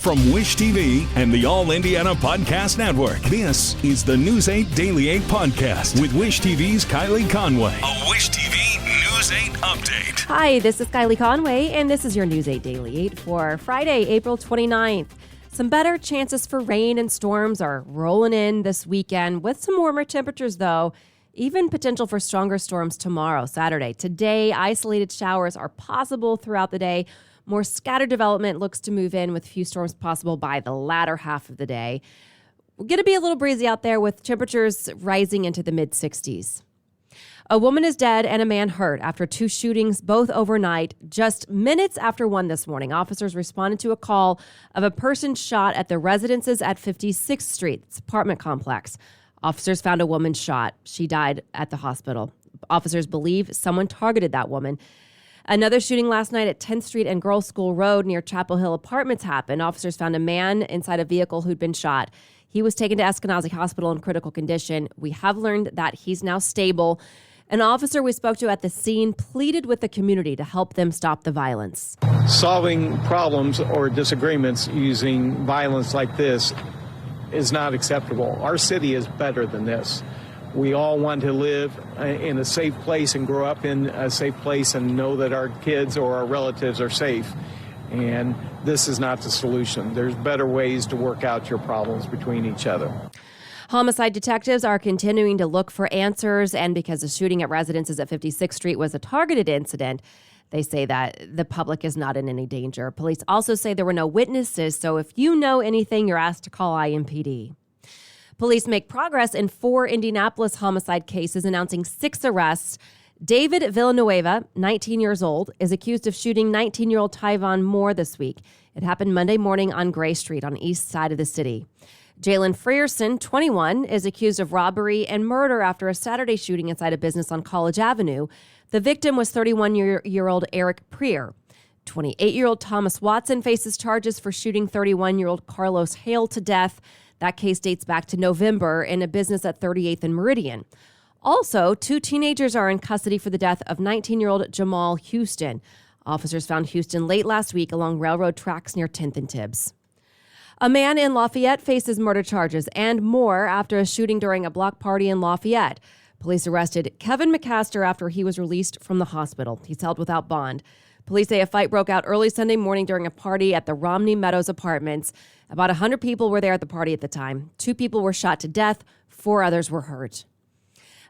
From Wish TV and the All Indiana Podcast Network, this is the News 8 Daily 8 Podcast with Wish TV's Kylie Conway. A Wish TV News 8 update. Hi, this is Kylie Conway, and this is your News 8 Daily 8 for Friday, April 29th. Some better chances for rain and storms are rolling in this weekend with some warmer temperatures, though. Even potential for stronger storms tomorrow, Saturday. Today, isolated showers are possible throughout the day. More scattered development looks to move in with few storms possible by the latter half of the day. We're going to be a little breezy out there with temperatures rising into the mid-60s. A woman is dead and a man hurt after two shootings, both overnight. Just minutes after 1 this morning, officers responded to a call of a person shot at the residences at 56th Street, apartment complex. Officers found a woman shot. She died at the hospital. Officers believe someone targeted that woman. Another shooting last night at 10th Street and Girls School Road near Chapel Hill Apartments happened. Officers found a man inside a vehicle who'd been shot. He was taken to Eskenazi Hospital in critical condition. We have learned that he's now stable. An officer we spoke to at the scene pleaded with the community to help them stop the violence. Solving problems or disagreements using violence like this is not acceptable. Our city is better than this. We all want to live in a safe place and grow up in a safe place and know that our kids or our relatives are safe. And this is not the solution. There's better ways to work out your problems between each other. Homicide detectives are continuing to look for answers, and because the shooting at residences at 56th Street was a targeted incident, they say that the public is not in any danger. Police also say there were no witnesses, so if you know anything, you're asked to call IMPD. Police make progress in 4 Indianapolis homicide cases, announcing 6 arrests. David Villanueva, 19 years old, is accused of shooting 19-year-old Tyvon Moore this week. It happened Monday morning on Gray Street on the east side of the city. Jalen Frierson, 21, is accused of robbery and murder after a Saturday shooting inside a business on College Avenue. The victim was 31-year-old Eric Prier. 28-year-old Thomas Watson faces charges for shooting 31-year-old Carlos Hale to death. That case dates back to November in a business at 38th and Meridian. Also, 2 teenagers are in custody for the death of 19-year-old Jamal Houston. Officers found Houston late last week along railroad tracks near 10th and Tibbs. A man in Lafayette faces murder charges and more after a shooting during a block party in Lafayette. Police arrested Kevin McCaster after he was released from the hospital. He's held without bond. Police say a fight broke out early Sunday morning during a party at the Romney Meadows Apartments. About 100 people were there at the party at the time. 2 people were shot to death. 4 others were hurt.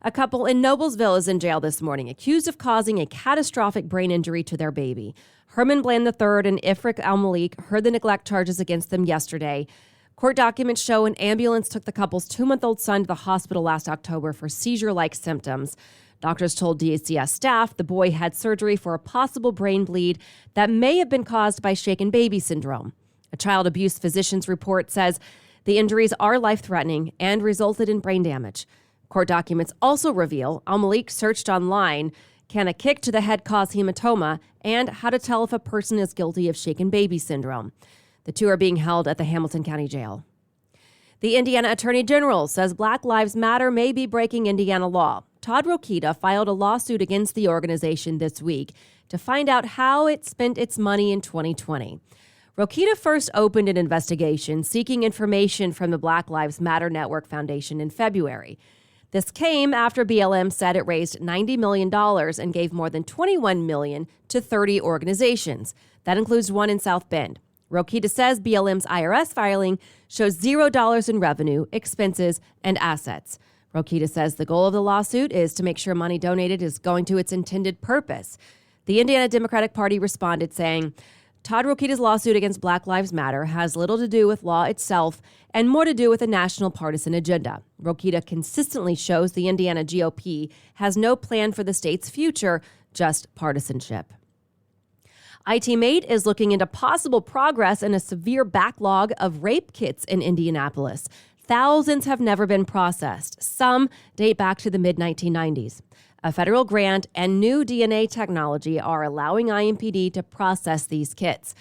A couple in Noblesville is in jail this morning, accused of causing a catastrophic brain injury to their baby. Herman Bland III and Ifrik Al-Malik heard the neglect charges against them yesterday. Court documents show an ambulance took the couple's 2-month-old son to the hospital last October for seizure-like symptoms. Doctors told DCS staff the boy had surgery for a possible brain bleed that may have been caused by shaken baby syndrome. A child abuse physician's report says the injuries are life-threatening and resulted in brain damage. Court documents also reveal Al-Malik searched online, can a kick to the head cause hematoma, and how to tell if a person is guilty of shaken baby syndrome. The 2 are being held at the Hamilton County Jail. The Indiana Attorney General says Black Lives Matter may be breaking Indiana law. Todd Rokita filed a lawsuit against the organization this week to find out how it spent its money in 2020. Rokita first opened an investigation seeking information from the Black Lives Matter Network Foundation in February. This came after BLM said it raised $90 million and gave more than $21 million to 30 organizations. That includes one in South Bend. Rokita says BLM's IRS filing shows $0 in revenue, expenses, and assets. Rokita says the goal of the lawsuit is to make sure money donated is going to its intended purpose. The Indiana Democratic Party responded saying, Todd Rokita's lawsuit against Black Lives Matter has little to do with law itself and more to do with a national partisan agenda. Rokita consistently shows the Indiana GOP has no plan for the state's future, just partisanship. IT-Mate is looking into possible progress in a severe backlog of rape kits in Indianapolis. Thousands have never been processed. Some date back to the mid-1990s. A federal grant and new DNA technology are allowing IMPD to process these kits.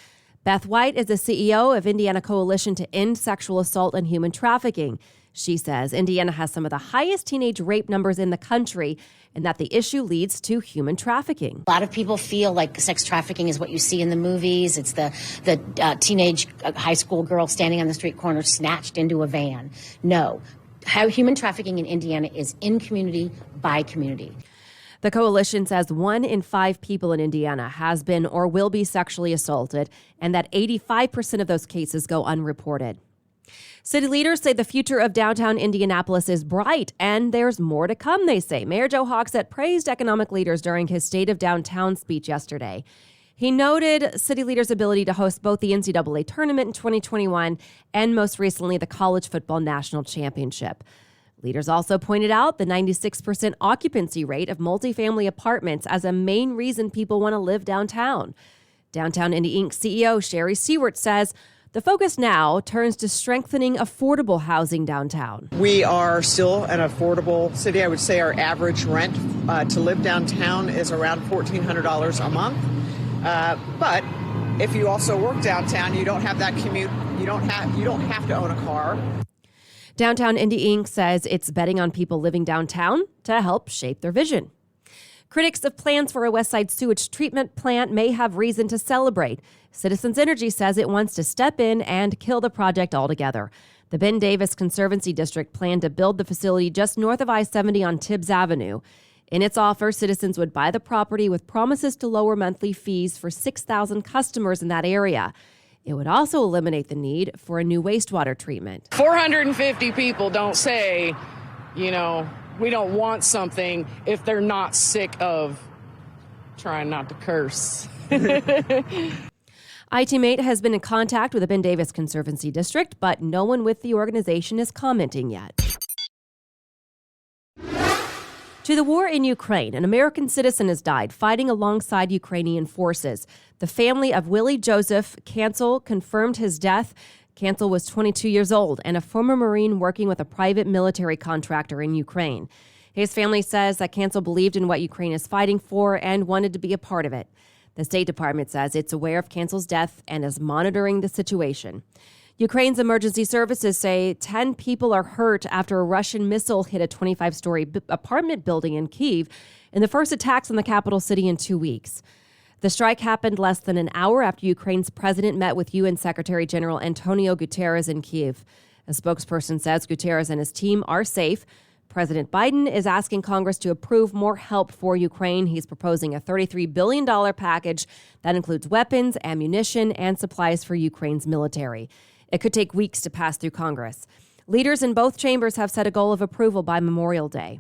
Beth White is the CEO of Indiana Coalition to End Sexual Assault and Human Trafficking. She says Indiana has some of the highest teenage rape numbers in the country and that the issue leads to human trafficking. A lot of people feel like sex trafficking is what you see in the movies. It's the teenage high school girl standing on the street corner snatched into a van. No. How human trafficking in Indiana is in community by community. The coalition says 1 in 5 people in Indiana has been or will be sexually assaulted, and that 85% of those cases go unreported. City leaders say the future of downtown Indianapolis is bright, and there's more to come, they say. Mayor Joe Hogsett praised economic leaders during his State of Downtown speech yesterday. He noted city leaders' ability to host both the NCAA tournament in 2021 and most recently the College Football National Championship. Leaders also pointed out the 96% occupancy rate of multifamily apartments as a main reason people want to live downtown. Downtown Indy Inc. CEO Sherry Seward says the focus now turns to strengthening affordable housing downtown. We are still an affordable city. I would say our average rent to live downtown is around $1,400 a month. But if you also work downtown, you don't have that commute. You don't have to own a car. Downtown Indy Inc. says it's betting on people living downtown to help shape their vision. Critics of plans for a Westside sewage treatment plant may have reason to celebrate. Citizens Energy says it wants to step in and kill the project altogether. The Ben Davis Conservancy District planned to build the facility just north of I-70 on Tibbs Avenue. In its offer, citizens would buy the property with promises to lower monthly fees for 6,000 customers in that area. It would also eliminate the need for a new wastewater treatment. 450 people don't say, we don't want something if they're not sick of trying not to curse. iTeammate has been in contact with the Ben Davis Conservancy District, but no one with the organization is commenting yet. To the war in Ukraine, an American citizen has died fighting alongside Ukrainian forces. The family of Willie Joseph Cancel confirmed his death. Cancel was 22 years old and a former Marine working with a private military contractor in Ukraine. His family says that Cancel believed in what Ukraine is fighting for and wanted to be a part of it. The State Department says it's aware of Cancel's death and is monitoring the situation. Ukraine's emergency services say 10 people are hurt after a Russian missile hit a 25-story apartment building in Kyiv in the first attacks on the capital city in 2 weeks. The strike happened less than an hour after Ukraine's president met with UN Secretary General Antonio Guterres in Kyiv. A spokesperson says Guterres and his team are safe. President Biden is asking Congress to approve more help for Ukraine. He's proposing a $33 billion package that includes weapons, ammunition, and supplies for Ukraine's military. It could take weeks to pass through Congress. Leaders in both chambers have set a goal of approval by Memorial Day.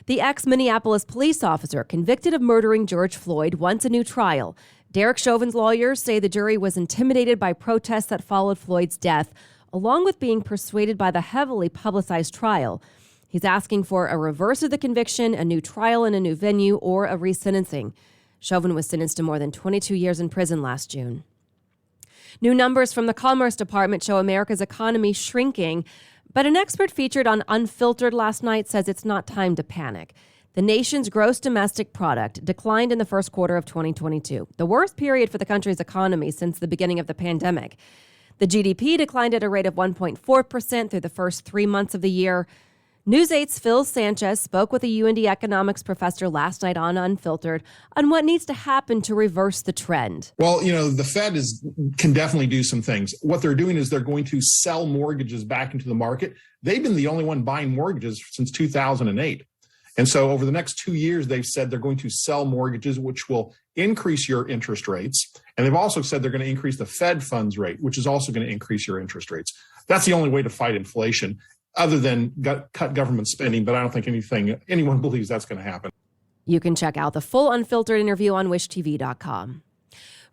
The ex-Minneapolis police officer convicted of murdering George Floyd wants a new trial. Derek Chauvin's lawyers say the jury was intimidated by protests that followed Floyd's death, along with being persuaded by the heavily publicized trial. He's asking for a reverse of the conviction, a new trial in a new venue, or a resentencing. Chauvin was sentenced to more than 22 years in prison last June. New numbers from the Commerce Department show America's economy shrinking, but an expert featured on Unfiltered last night says it's not time to panic. The nation's gross domestic product declined in the first quarter of 2022, the worst period for the country's economy since the beginning of the pandemic. The GDP declined at a rate of 1.4% through the first 3 months of the year. News 8's Phil Sanchez spoke with a UND economics professor last night on Unfiltered on what needs to happen to reverse the trend. Well, the Fed can definitely do some things. What they're doing is they're going to sell mortgages back into the market. They've been the only one buying mortgages since 2008. And so over the next 2 years, they've said they're going to sell mortgages, which will increase your interest rates. And they've also said they're going to increase the Fed funds rate, which is also going to increase your interest rates. That's the only way to fight inflation, other than cut government spending, but I don't think anyone believes that's going to happen. You can check out the full Unfiltered interview on wishtv.com.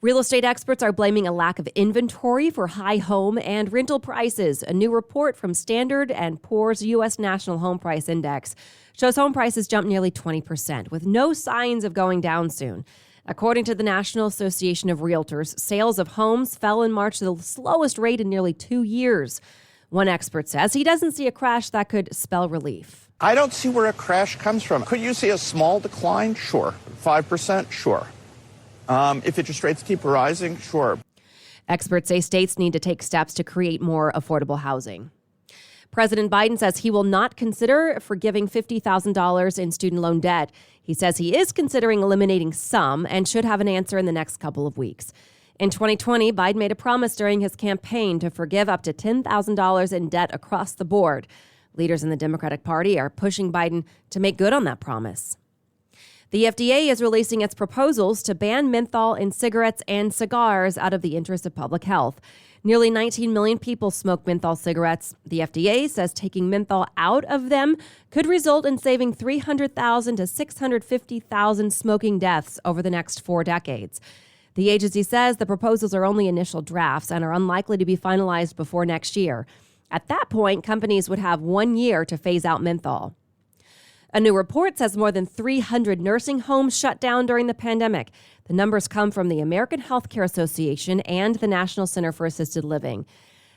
Real estate experts are blaming a lack of inventory for high home and rental prices. A new report from Standard & Poor's U.S. National Home Price Index shows home prices jumped nearly 20%, with no signs of going down soon. According to the National Association of Realtors, sales of homes fell in March to the slowest rate in nearly 2 years. One expert says he doesn't see a crash that could spell relief. I don't see where a crash comes from. Could you see a small decline? Sure. 5%? Sure. If interest rates keep rising? Sure. Experts say states need to take steps to create more affordable housing. President Biden says he will not consider forgiving $50,000 in student loan debt. He says he is considering eliminating some and should have an answer in the next couple of weeks. In 2020, Biden made a promise during his campaign to forgive up to $10,000 in debt across the board. Leaders in the Democratic Party are pushing Biden to make good on that promise. The FDA is releasing its proposals to ban menthol in cigarettes and cigars out of the interest of public health. Nearly 19 million people smoke menthol cigarettes. The FDA says taking menthol out of them could result in saving 300,000 to 650,000 smoking deaths over the next 4 decades. The agency says the proposals are only initial drafts and are unlikely to be finalized before next year. At that point, companies would have 1 year to phase out menthol. A new report says more than 300 nursing homes shut down during the pandemic. The numbers come from the American Healthcare Association and the National Center for Assisted Living.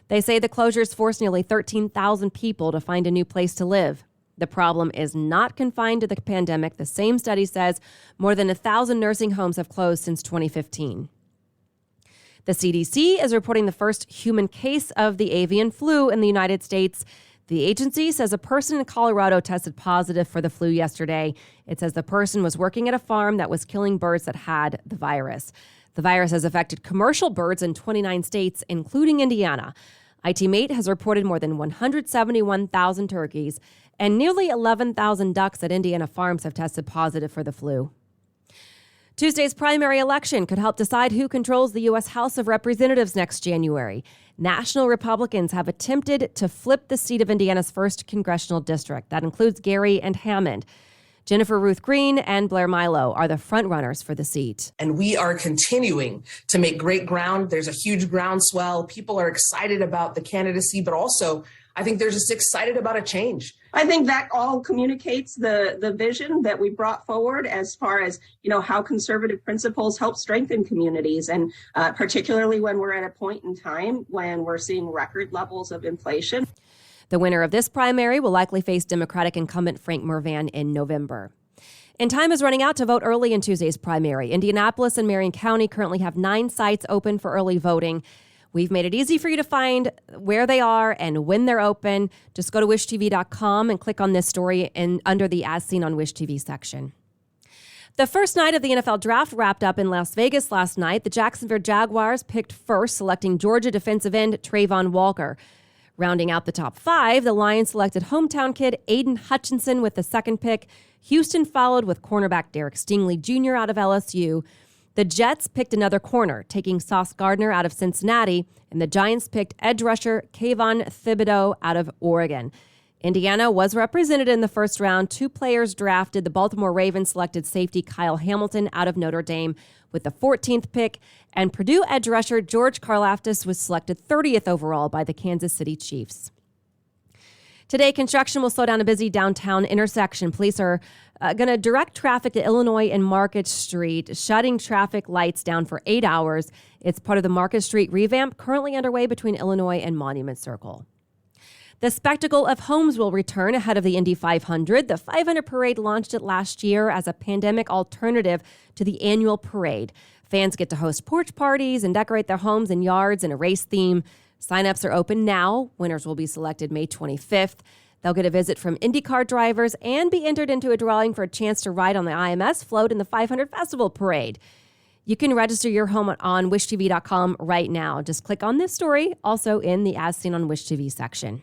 They say the closures forced nearly 13,000 people to find a new place to live. The problem is not confined to the pandemic. The same study says more than 1,000 nursing homes have closed since 2015. The CDC is reporting the first human case of the avian flu in the United States. The agency says a person in Colorado tested positive for the flu yesterday. It says the person was working at a farm that was killing birds that had the virus. The virus has affected commercial birds in 29 states, including Indiana. ITMate has reported more than 171,000 turkeys and nearly 11,000 ducks at Indiana farms have tested positive for the flu. Tuesday's primary election could help decide who controls the U.S. House of Representatives next January. National Republicans have attempted to flip the seat of Indiana's 1st congressional district. That includes Gary and Hammond. Jennifer Ruth Green and Blair Milo are the frontrunners for the seat. And we are continuing to make great ground. There's a huge groundswell. People are excited about the candidacy, but also I think they're just excited about a change. I think that all communicates the vision that we brought forward as far as, how conservative principles help strengthen communities. And particularly when we're at a point in time when we're seeing record levels of inflation. The winner of this primary will likely face Democratic incumbent Frank Mrvan in November. And time is running out to vote early in Tuesday's primary. Indianapolis and Marion County currently have 9 sites open for early voting. We've made it easy for you to find where they are and when they're open. Just go to wishtv.com and click on this story under the As Seen on Wish TV section. The first night of the NFL draft wrapped up in Las Vegas last night. The Jacksonville Jaguars picked first, selecting Georgia defensive end Trayvon Walker. Rounding out the top 5, the Lions selected hometown kid Aiden Hutchinson with the second pick. Houston followed with cornerback Derek Stingley Jr. out of LSU. The Jets picked another corner, taking Sauce Gardner out of Cincinnati, and the Giants picked edge rusher Kayvon Thibodeau out of Oregon. Indiana was represented in the first round. 2 players drafted. The Baltimore Ravens selected safety Kyle Hamilton out of Notre Dame with the 14th pick, and Purdue edge rusher George Karlaftis was selected 30th overall by the Kansas City Chiefs. Today, construction will slow down a busy downtown intersection. Police are going to direct traffic to Illinois and Market Street, shutting traffic lights down for 8 hours. It's part of the Market Street revamp currently underway between Illinois and Monument Circle. The spectacle of homes will return ahead of the Indy 500. The 500 parade launched it last year as a pandemic alternative to the annual parade. Fans get to host porch parties and decorate their homes and yards in a race theme. Sign-ups are open now. Winners will be selected May 25th. They'll get a visit from IndyCar drivers and be entered into a drawing for a chance to ride on the IMS float in the 500 Festival Parade. You can register your home on wishtv.com right now. Just click on this story, also in the As Seen on Wish TV section.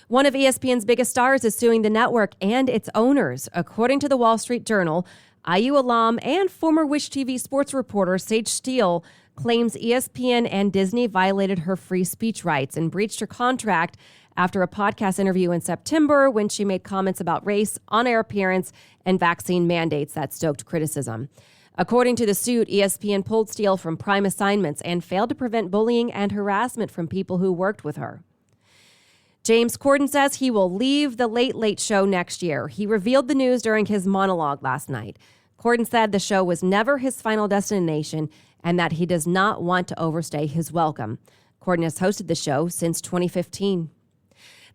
One of ESPN's biggest stars is suing the network and its owners. According to the Wall Street Journal, IU alum and former Wish TV sports reporter Sage Steele claims ESPN and Disney violated her free speech rights and breached her contract after a podcast interview in September when she made comments about race, on-air appearance, and vaccine mandates that stoked criticism. According to the suit, ESPN pulled Steele from prime assignments and failed to prevent bullying and harassment from people who worked with her. James Corden says he will leave The Late Late Show next year. He revealed the news during his monologue last night. Corden said the show was never his final destination and that he does not want to overstay his welcome. Corden has hosted the show since 2015.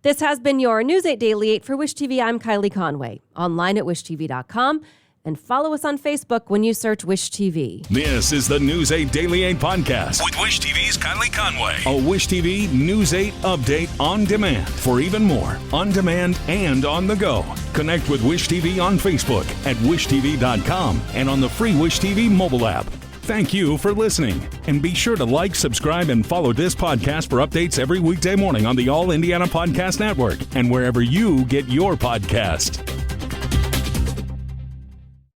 This has been your News 8 Daily 8 for Wish TV. I'm Kylie Conway. Online at wishtv.com And follow us on Facebook when you search Wish TV. This is the News 8 Daily 8 podcast with Wish TV's Kylie Conway. A Wish TV News 8 update on demand. For even more, on demand and on the go. Connect with Wish TV on Facebook at wishtv.com and on the free Wish TV mobile app. Thank you for listening. And be sure to like, subscribe, and follow this podcast for updates every weekday morning on the All Indiana Podcast Network and wherever you get your podcast.